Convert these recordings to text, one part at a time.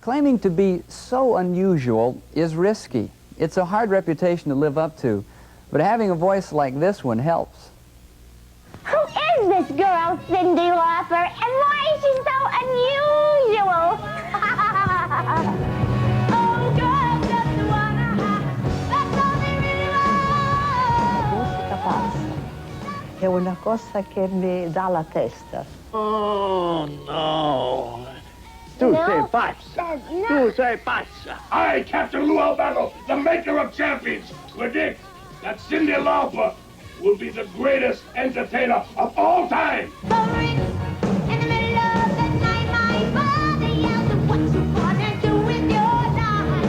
Claiming to be so unusual is risky. It's a hard reputation to live up to, but having a voice like this one helps. Who is this girl, Cyndi Lauper, and why is she so unusual? Oh, girl, just wanna have, that's all they really want. Musica pazza. È una cosa che mi dà la testa. Oh, no. Tu No, sei pazza. no. Tu sei pazza. I, Captain Loo Albano, the maker of champions, predict that Cyndi Lauper will be the greatest entertainer of all time. In the middle of the night, my father yells, what you wanna do with your life?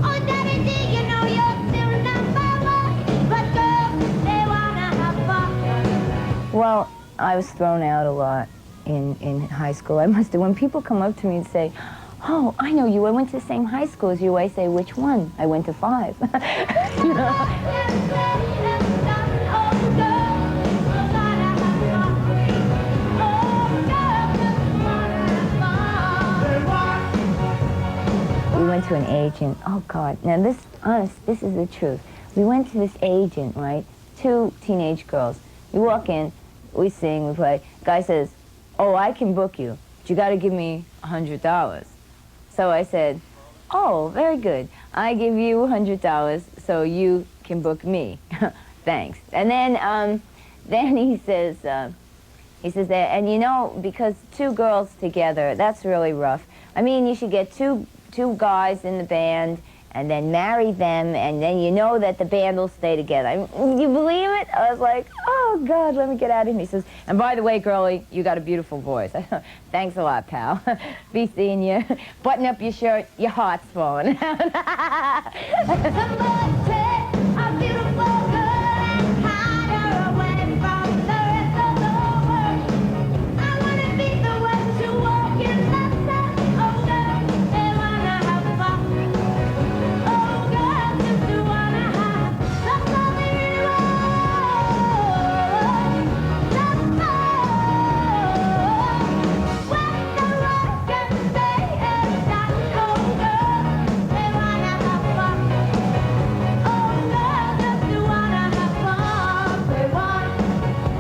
Oh, Daddy, do you know you're still number one? But girls, they wanna have fun. Well, I was thrown out a lot in high school. I must have, when people come up to me and say, oh, I know you, I went to the same high school as you, I say, which one? I went to 5. You know? We went to an agent. Oh, God. Now, this is the truth. We went to this agent, right? 2 teenage girls. We walk in, we sing, we play. Guy says, oh, I can book you, but you got to give me $100. So I said, oh, very good. I give you $100 so you can book me. Thanks. And then he says, and you know, because 2 girls together, that's really rough. I mean, you should get two guys in the band and then marry them, and then you know that the band will stay together. You believe it? I was like, oh, God, let me get out of here. He says, and by the way, girlie, you got a beautiful voice. Thanks a lot, pal. Be seeing you. Button up your shirt, your heart's falling out.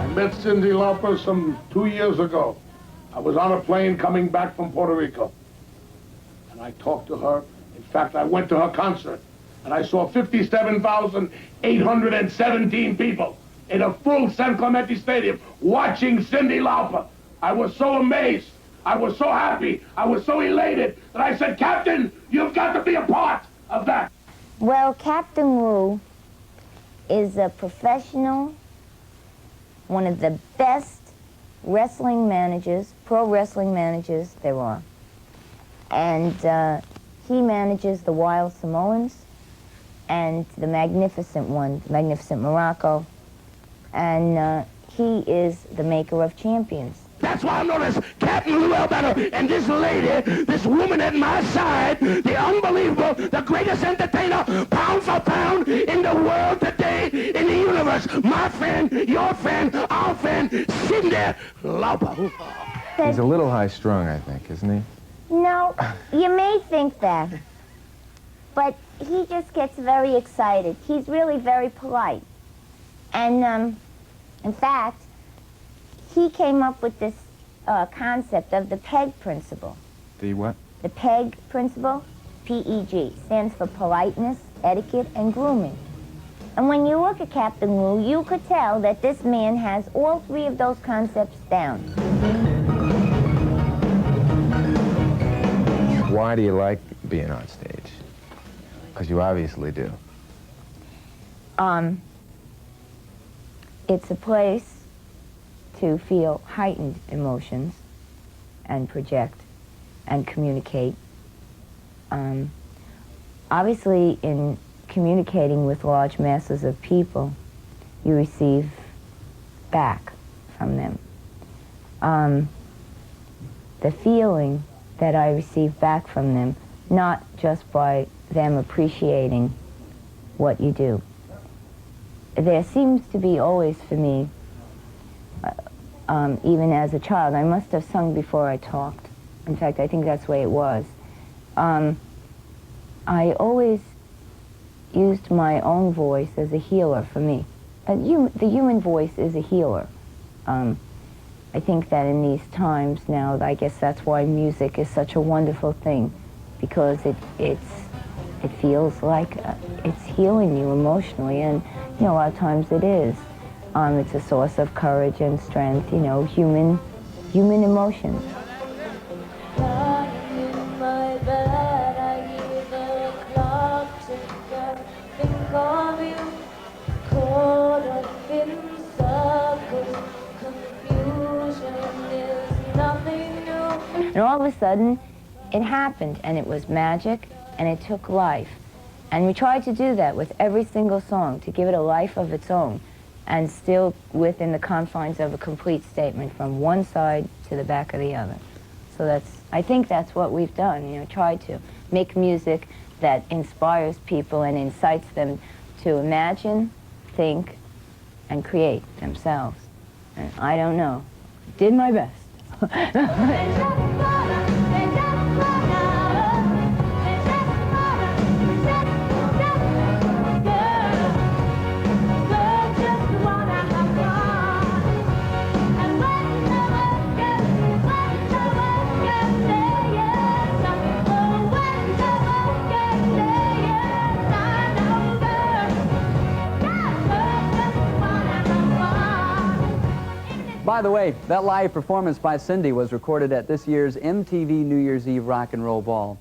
I met Cyndi Lauper some 2 years ago. I was on a plane coming back from Puerto Rico. And I talked to her. In fact, I went to her concert. And I saw 57,817 people in a full San Clemente Stadium watching Cyndi Lauper. I was so amazed. I was so happy. I was so elated that I said, Captain, you've got to be a part of that. Well, Captain Loo is a professional, one of the best wrestling managers, pro wrestling managers there are. And he manages the Wild Samoans and the Magnificent one, Magnificent Morocco. And he is the maker of champions. That's why I'm known as Captain Loo Albano. And this lady, this woman at my side, the unbelievable, the greatest entertainer, pound for pound, in the world today, in the universe. My friend, your friend, our friend, Cyndi Lauper. He's a little high-strung, I think, isn't he? No, you may think that, but he just gets very excited. He's really very polite. And in fact, he came up with this concept of the PEG principle. The what? The PEG principle, P-E-G, stands for politeness, etiquette, and grooming. And when you look at Captain Loo, you could tell that this man has all 3 of those concepts down. Why do you like being on stage? Because you obviously do. It's a place to feel heightened emotions and project and communicate. Obviously, in communicating with large masses of people, you receive back from them. The feeling that I receive back from them, not just by them appreciating what you do. There seems to be always for me, even as a child, I must have sung before I talked. In fact, I think that's the way it was. I always used my own voice as a healer for me. The human voice is a healer. I think that in these times now, I guess that's why music is such a wonderful thing, because it feels like it's healing you emotionally, and you know, a lot of times it is. It's a source of courage and strength, you know, human emotions. Lying in my bed, I hear the clock tick. Think of you, caught up in circles. Confusion is nothing new. And all of a sudden, it happened, and it was magic, and it took life. And we tried to do that with every single song, to give it a life of its own, and still within the confines of a complete statement from one side to the back of the other. So I think that's what we've done, you know, try to make music that inspires people and incites them to imagine, think, and create themselves. And I don't know, did my best. By the way, that live performance by Cyndi was recorded at this year's MTV New Year's Eve Rock and Roll Ball.